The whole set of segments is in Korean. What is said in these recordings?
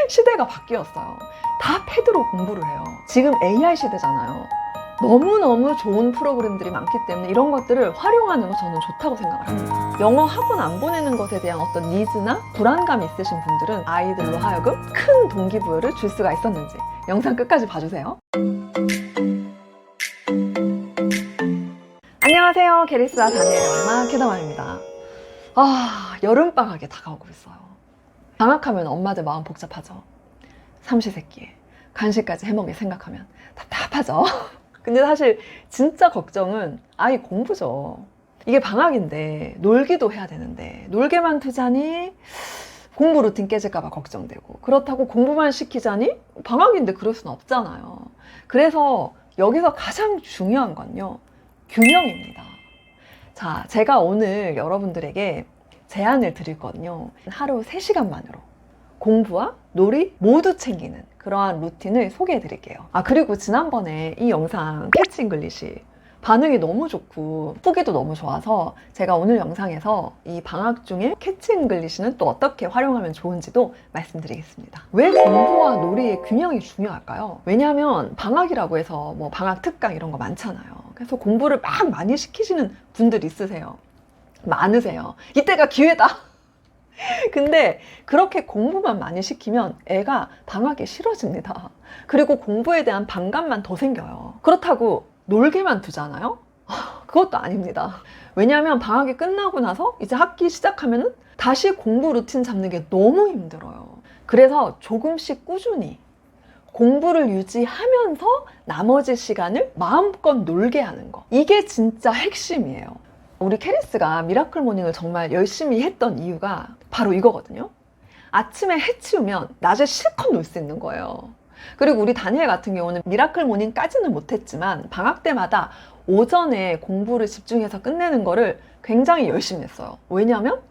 시대가 바뀌었어요. 다 패드로 공부를 해요. 지금 AI 시대잖아요. 너무너무 좋은 프로그램들이 많기 때문에 이런 것들을 활용하는 거 저는 좋다고 생각을 합니다. 영어 학원 안 보내는 것에 대한 어떤 니즈나 불안감이 있으신 분들은 아이들로 하여금 큰 동기부여를 줄 수가 있었는지 영상 끝까지 봐주세요. 안녕하세요. 게리스와 다니엘의 얼마 캐더맘입니다. 여름방학이 다가오고 있어요. 방학하면 엄마들 마음 복잡하죠. 삼시세끼에 간식까지 해먹을 생각하면 답답하죠. 근데 사실 진짜 걱정은 아이 공부죠. 이게 방학인데 놀기도 해야 되는데 놀게만 두자니 공부 루틴 깨질까봐 걱정되고, 그렇다고 공부만 시키자니 방학인데 그럴 수는 없잖아요. 그래서 여기서 가장 중요한 건요, 균형입니다. 자, 제가 오늘 여러분들에게 제안을 드리거든요. 하루 3시간만으로 공부와 놀이 모두 챙기는 그러한 루틴을 소개해 드릴게요. 그리고 지난번에 이 영상 캐치 잉글리시 반응이 너무 좋고 후기도 너무 좋아서 제가 오늘 영상에서 이 방학 중에 캐치 잉글리시는 또 어떻게 활용하면 좋은지도 말씀드리겠습니다. 왜 공부와 놀이의 균형이 중요할까요? 왜냐하면 방학이라고 해서 뭐 방학 특강 이런 거 많잖아요. 그래서 공부를 막 많이 시키시는 분들 있으세요. 많으세요. 이때가 기회다. 근데 그렇게 공부만 많이 시키면 애가 방학이 싫어집니다. 그리고 공부에 대한 반감만 더 생겨요. 그렇다고 놀게만 두잖아요? 그것도 아닙니다. 왜냐하면 방학이 끝나고 나서 이제 학기 시작하면 다시 공부 루틴 잡는 게 너무 힘들어요. 그래서 조금씩 꾸준히 공부를 유지하면서 나머지 시간을 마음껏 놀게 하는 거, 이게 진짜 핵심이에요. 우리 캐리스가 미라클 모닝을 정말 열심히 했던 이유가 바로 이거거든요. 아침에 해 치우면 낮에 실컷 놀 수 있는 거예요. 그리고 우리 다니엘 같은 경우는 미라클 모닝까지는 못했지만 방학 때마다 오전에 공부를 집중해서 끝내는 거를 굉장히 열심히 했어요. 왜냐하면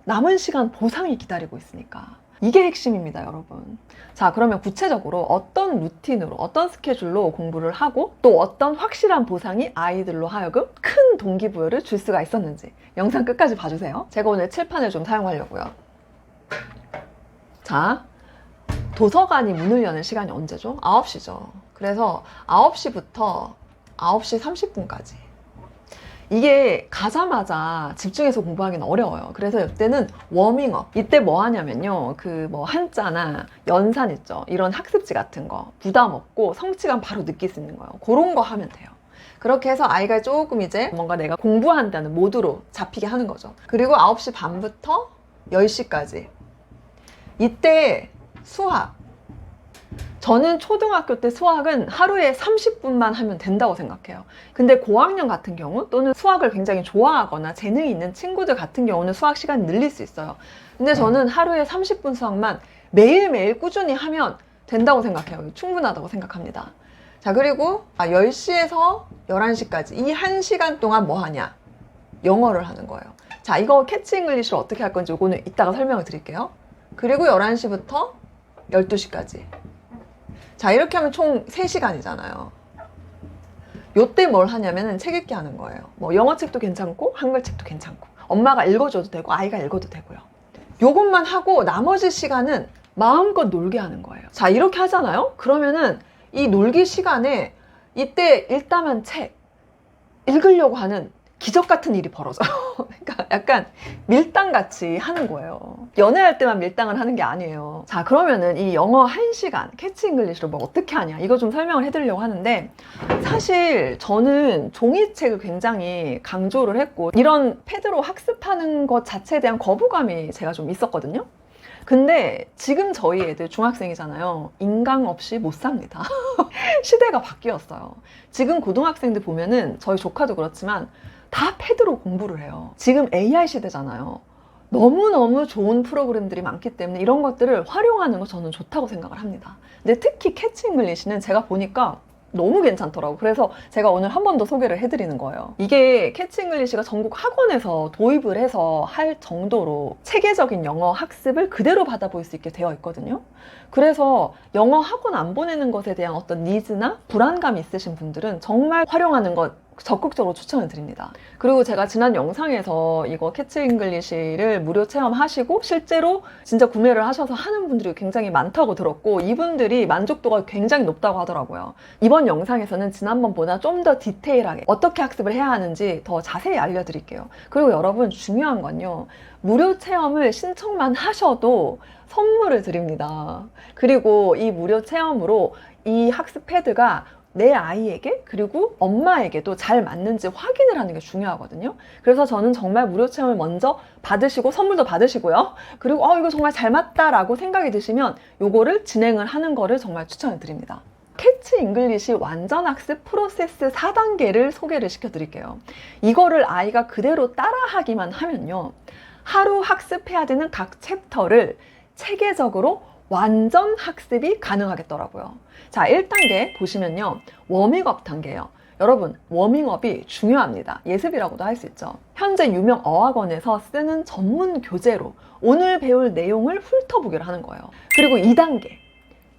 남은 시간 보상이 기다리고 있으니까. 이게 핵심입니다, 여러분. 자, 그러면 구체적으로 어떤 루틴으로, 어떤 스케줄로 공부를 하고 또 어떤 확실한 보상이 아이들로 하여금 큰 동기부여를 줄 수가 있었는지 영상 끝까지 봐주세요. 제가 오늘 칠판을 좀 사용하려고요. 자, 도서관이 문을 여는 시간이 언제죠? 9시죠. 그래서 9시부터 9시 30분까지. 이게 가자마자 집중해서 공부하기는 어려워요. 그래서 이때는 워밍업. 이때 뭐 하냐면요, 그 뭐 한자나 연산 있죠. 이런 학습지 같은 거 부담 없고 성취감 바로 느낄 수 있는 거예요. 그런 거 하면 돼요. 그렇게 해서 아이가 조금 이제 뭔가 내가 공부한다는 모드로 잡히게 하는 거죠. 그리고 9시 반부터 10시까지. 이때 수학. 저는 초등학교 때 수학은 하루에 30분만 하면 된다고 생각해요. 근데 고학년 같은 경우 또는 수학을 굉장히 좋아하거나 재능이 있는 친구들 같은 경우는 수학 시간이 늘릴 수 있어요. 근데 저는 하루에 30분 수학만 매일매일 꾸준히 하면 된다고 생각해요. 충분하다고 생각합니다. 자, 그리고 10시에서 11시까지 이 1시간 동안 뭐 하냐? 영어를 하는 거예요. 자, 이거 캐치 잉글리시로 어떻게 할 건지 오늘 이따가 설명을 드릴게요. 그리고 11시부터 12시까지. 자, 이렇게 하면 총 3시간이잖아요. 요때 뭘 하냐면은 책 읽기 하는 거예요. 뭐 영어책도 괜찮고 한글책도 괜찮고 엄마가 읽어줘도 되고 아이가 읽어도 되고요. 요것만 하고 나머지 시간은 마음껏 놀게 하는 거예요. 자, 이렇게 하잖아요. 그러면은 이 놀기 시간에 이때 읽다만 책 읽으려고 하는 기적 같은 일이 벌어져요. 그러니까 약간 밀당같이 하는 거예요. 연애할 때만 밀당을 하는 게 아니에요. 자, 그러면은 이 영어 1시간 캐치 잉글리시로 뭐 어떻게 하냐, 이거 좀 설명을 해드리려고 하는데, 사실 저는 종이책을 굉장히 강조를 했고 이런 패드로 학습하는 것 자체에 대한 거부감이 제가 좀 있었거든요. 근데 지금 저희 애들 중학생이잖아요. 인강 없이 못 삽니다. 시대가 바뀌었어요. 지금 고등학생들 보면은 저희 조카도 그렇지만 다 패드로 공부를 해요. 지금 AI 시대잖아요. 너무너무 좋은 프로그램들이 많기 때문에 이런 것들을 활용하는 거 저는 좋다고 생각을 합니다. 근데 특히 캐치 잉글리시는 제가 보니까 너무 괜찮더라고요. 그래서 제가 오늘 한 번 더 소개를 해드리는 거예요. 이게 캐치 잉글리시가 전국 학원에서 도입을 해서 할 정도로 체계적인 영어 학습을 그대로 받아볼 수 있게 되어 있거든요. 그래서 영어 학원 안 보내는 것에 대한 어떤 니즈나 불안감이 있으신 분들은 정말 활용하는 것 적극적으로 추천을 드립니다. 그리고 제가 지난 영상에서 이거 캐치 잉글리시를 무료 체험하시고 실제로 진짜 구매를 하셔서 하는 분들이 굉장히 많다고 들었고 이분들이 만족도가 굉장히 높다고 하더라고요. 이번 영상에서는 지난번보다 좀 더 디테일하게 어떻게 학습을 해야 하는지 더 자세히 알려드릴게요. 그리고 여러분 중요한 건요. 무료 체험을 신청만 하셔도 선물을 드립니다. 그리고 이 무료 체험으로 이 학습 패드가 내 아이에게 그리고 엄마에게도 잘 맞는지 확인을 하는 게 중요하거든요. 그래서 저는 정말 무료 체험을 먼저 받으시고 선물도 받으시고요. 그리고 이거 정말 잘 맞다라고 생각이 드시면 요거를 진행을 하는 거를 정말 추천을 드립니다. 캐치 잉글리시 완전 학습 프로세스 4단계를 소개를 시켜드릴게요. 이거를 아이가 그대로 따라하기만 하면요. 하루 학습해야 되는 각 챕터를 체계적으로 완전 학습이 가능하겠더라고요. 자, 1단계 보시면요. 워밍업 단계예요. 여러분, 워밍업이 중요합니다. 예습이라고도 할 수 있죠. 현재 유명 어학원에서 쓰는 전문 교재로 오늘 배울 내용을 훑어보기를 하는 거예요. 그리고 2단계,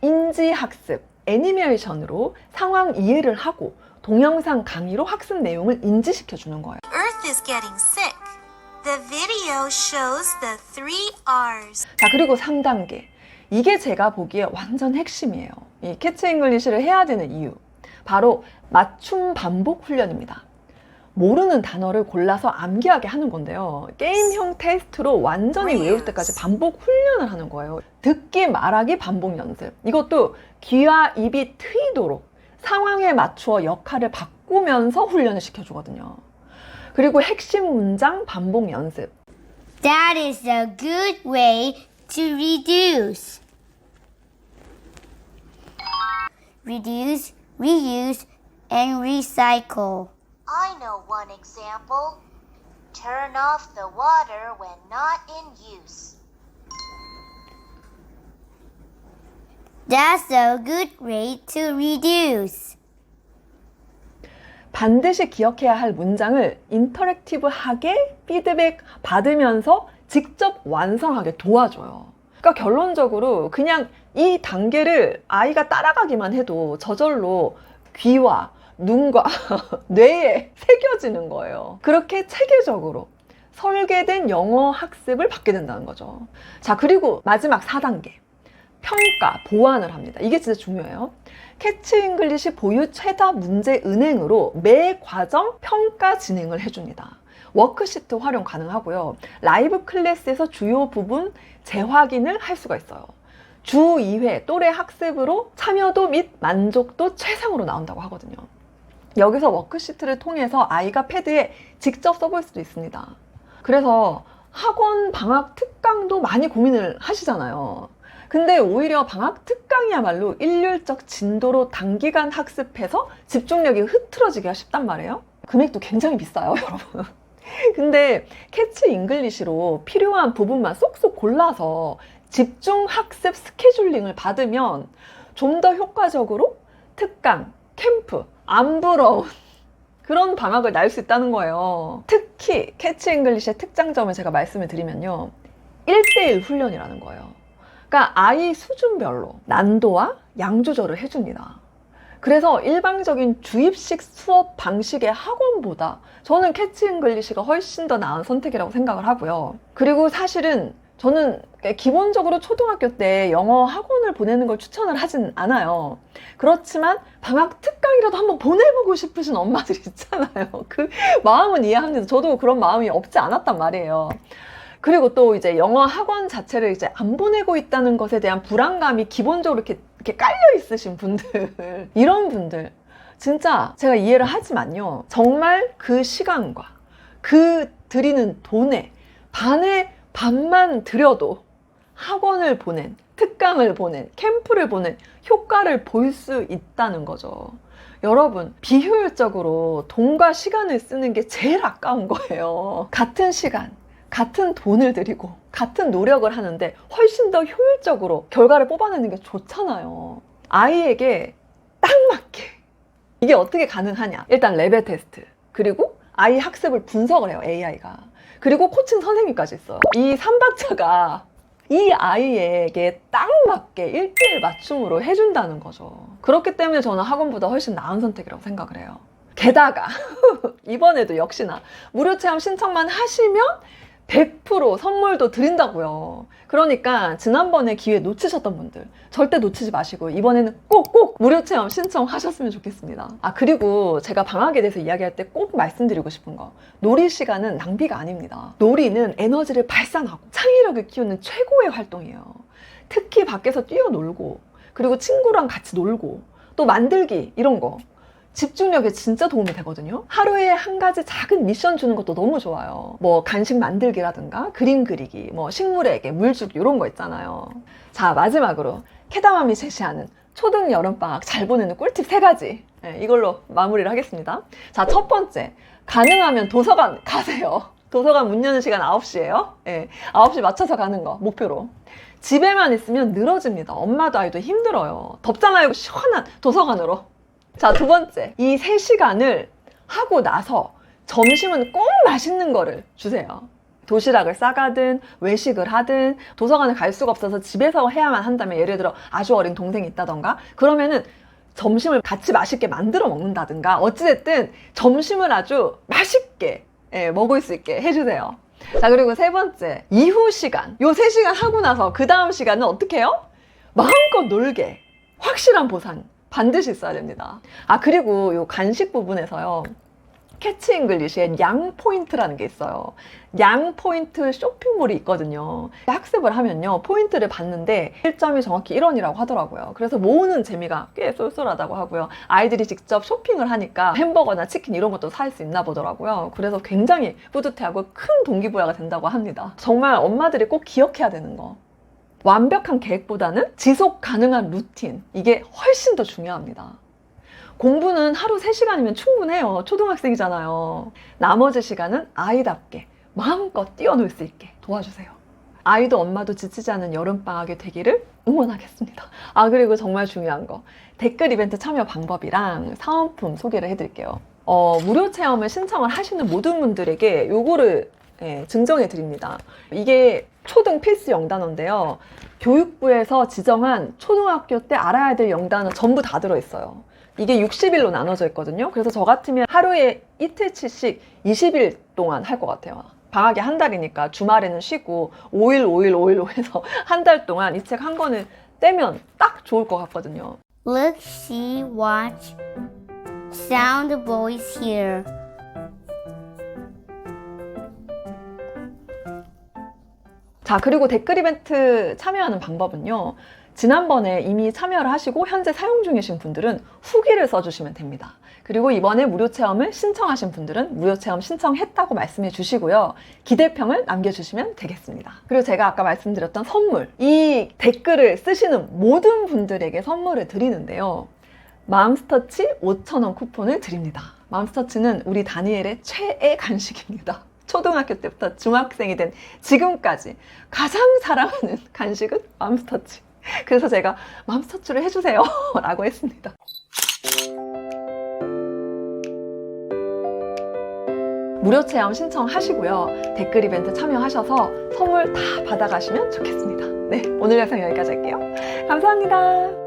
인지학습, 애니메이션으로 상황 이해를 하고 동영상 강의로 학습 내용을 인지시켜 주는 거예요. Earth is getting sick. The video shows the 3Rs. 자, 그리고 3단계. 이게 제가 보기에 완전 핵심이에요. 이 캐치 잉글리시를 해야 되는 이유. 바로 맞춤 반복 훈련입니다. 모르는 단어를 골라서 암기하게 하는 건데요. 게임형 테스트로 완전히 외울 때까지 반복 훈련을 하는 거예요. 듣기, 말하기, 반복 연습. 이것도 귀와 입이 트이도록 상황에 맞추어 역할을 바꾸면서 훈련을 시켜주거든요. 그리고 핵심 문장 반복 연습. That is a good way to reduce. Reduce, reuse, and recycle. I know one example. Turn off the water when not in use. That's a good way to reduce. 반드시 기억해야 할 문장을 인터랙티브하게 피드백 받으면서 직접 완성하게 도와줘요. 그러니까 결론적으로 그냥 이 단계를 아이가 따라가기만 해도 저절로 귀와 눈과 뇌에 새겨지는 거예요. 그렇게 체계적으로 설계된 영어 학습을 받게 된다는 거죠. 자, 그리고 마지막 4단계. 평가, 보완을 합니다. 이게 진짜 중요해요. 캐치 잉글리시 보유 최다 문제 은행으로 매 과정 평가 진행을 해줍니다. 워크시트 활용 가능하고요. 라이브 클래스에서 주요 부분 재확인을 할 수가 있어요. 주 2회 또래 학습으로 참여도 및 만족도 최상으로 나온다고 하거든요. 여기서 워크시트를 통해서 아이가 패드에 직접 써볼 수도 있습니다. 그래서 학원 방학 특강도 많이 고민을 하시잖아요. 근데 오히려 방학 특강이야말로 일률적 진도로 단기간 학습해서 집중력이 흐트러지기가 쉽단 말이에요. 금액도 굉장히 비싸요, 여러분. 근데 캐치 잉글리시로 필요한 부분만 쏙쏙 골라서 집중 학습 스케줄링을 받으면 좀 더 효과적으로 특강, 캠프, 안 부러운 그런 방학을 날 수 있다는 거예요. 특히 캐치 잉글리시의 특장점을 제가 말씀을 드리면요. 1대1 훈련이라는 거예요. 그러니까 아이 수준별로 난도와 양 조절을 해줍니다. 그래서 일방적인 주입식 수업 방식의 학원보다 저는 캐치 잉글리시가 훨씬 더 나은 선택이라고 생각을 하고요. 그리고 사실은 저는 기본적으로 초등학교 때 영어 학원을 보내는 걸 추천을 하진 않아요. 그렇지만 방학 특강이라도 한번 보내보고 싶으신 엄마들 있잖아요. 그 마음은 이해합니다. 저도 그런 마음이 없지 않았단 말이에요. 그리고 또 이제 영어 학원 자체를 이제 안 보내고 있다는 것에 대한 불안감이 기본적으로 이렇게 깔려 있으신 분들, 이런 분들 진짜 제가 이해를 하지만요. 정말 그 시간과 그 들이는 돈에 반의 반만 들여도 학원을 보낸, 특강을 보낸, 캠프를 보낸 효과를 볼 수 있다는 거죠. 여러분, 비효율적으로 돈과 시간을 쓰는 게 제일 아까운 거예요. 같은 시간, 같은 돈을 들이고 같은 노력을 하는데 훨씬 더 효율적으로 결과를 뽑아내는 게 좋잖아요. 아이에게 딱 맞게. 이게 어떻게 가능하냐? 일단 레벨 테스트, 그리고 아이 학습을 분석을 해요, AI가. 그리고 코칭 선생님까지 있어요. 이 3박자가 이 아이에게 딱 맞게 1대1 맞춤으로 해준다는 거죠. 그렇기 때문에 저는 학원보다 훨씬 나은 선택이라고 생각을 해요. 게다가 이번에도 역시나 무료 체험 신청만 하시면 100% 선물도 드린다고요. 그러니까 지난번에 기회 놓치셨던 분들 절대 놓치지 마시고 이번에는 꼭 무료 체험 신청하셨으면 좋겠습니다. 아, 그리고 제가 방학에 대해서 이야기할 때 꼭 말씀드리고 싶은 거, 놀이 시간은 낭비가 아닙니다. 놀이는 에너지를 발산하고 창의력을 키우는 최고의 활동이에요. 특히 밖에서 뛰어놀고 그리고 친구랑 같이 놀고 또 만들기 이런 거 집중력에 진짜 도움이 되거든요. 하루에 한 가지 작은 미션 주는 것도 너무 좋아요. 뭐 간식 만들기라든가 그림 그리기, 뭐 식물에게 물 주기 이런 거 있잖아요. 자, 마지막으로 캐다맘이 제시하는 초등 여름방학 잘 보내는 꿀팁 3가지, 이걸로 마무리를 하겠습니다. 자, 첫 번째, 가능하면 도서관 가세요. 도서관 문 여는 시간 9시예요 9시 맞춰서 가는 거 목표로. 집에만 있으면 늘어집니다. 엄마도 아이도 힘들어요. 덥잖아요. 시원한 도서관으로. 자, 두 번째, 이 3시간을 하고 나서 점심은 꼭 맛있는 거를 주세요. 도시락을 싸가든 외식을 하든 도서관을 갈 수가 없어서 집에서 해야만 한다면, 예를 들어 아주 어린 동생이 있다던가, 그러면은 점심을 같이 맛있게 만들어 먹는다든가, 어찌됐든 점심을 아주 맛있게 먹을 수 있게 해주세요. 자, 그리고 세 번째, 이후 시간. 요 3시간 하고 나서 그 다음 시간은 어떻게 해요? 마음껏 놀게. 확실한 보상 반드시 있어야 됩니다. 아, 그리고 요 간식 부분에서요, 캐치 잉글리시에 양 포인트라는 게 있어요. 양 포인트 쇼핑몰이 있거든요. 학습을 하면요, 포인트를 받는데 1점이 정확히 1원이라고 하더라고요. 그래서 모으는 재미가 꽤 쏠쏠하다고 하고요. 아이들이 직접 쇼핑을 하니까 햄버거나 치킨 이런 것도 살 수 있나 보더라고요. 그래서 굉장히 뿌듯해하고 큰 동기부여가 된다고 합니다. 정말 엄마들이 꼭 기억해야 되는 거, 완벽한 계획보다는 지속 가능한 루틴, 이게 훨씬 더 중요합니다. 공부는 하루 3시간이면 충분해요. 초등학생이잖아요. 나머지 시간은 아이답게 마음껏 뛰어놀 수 있게 도와주세요. 아이도 엄마도 지치지 않은 여름방학이 되기를 응원하겠습니다. 아, 그리고 정말 중요한 거, 댓글 이벤트 참여 방법이랑 사은품 소개를 해드릴게요. 무료 체험을 신청을 하시는 모든 분들에게 요거를 증정해 드립니다. 이게 초등 필수 영단어인데요, 교육부에서 지정한 초등학교 때 알아야 될 영단어 전부 다 들어있어요. 이게 60일로 나눠져 있거든요. 그래서 저 같으면 하루에 이틀치씩 20일 동안 할 것 같아요. 방학이 한 달이니까 주말에는 쉬고 5일 해서 한 달 동안 이 책 한 권을 떼면 딱 좋을 것 같거든요. Look, see, watch, sound, voice, hear. 자, 그리고 댓글 이벤트 참여하는 방법은요, 지난번에 이미 참여를 하시고 현재 사용 중이신 분들은 후기를 써주시면 됩니다. 그리고 이번에 무료 체험을 신청하신 분들은 무료 체험 신청했다고 말씀해 주시고요, 기대평을 남겨주시면 되겠습니다. 그리고 제가 아까 말씀드렸던 선물, 이 댓글을 쓰시는 모든 분들에게 선물을 드리는데요, 맘스터치 5,000원 쿠폰을 드립니다. 맘스터치는 우리 다니엘의 최애 간식입니다. 초등학교 때부터 중학생이 된 지금까지 가장 사랑하는 간식은 맘스터치. 그래서 제가 맘스터치를 해주세요 라고 했습니다. 무료 체험 신청하시고요, 댓글 이벤트 참여하셔서 선물 다 받아가시면 좋겠습니다. 네, 오늘 영상 여기까지 할게요. 감사합니다.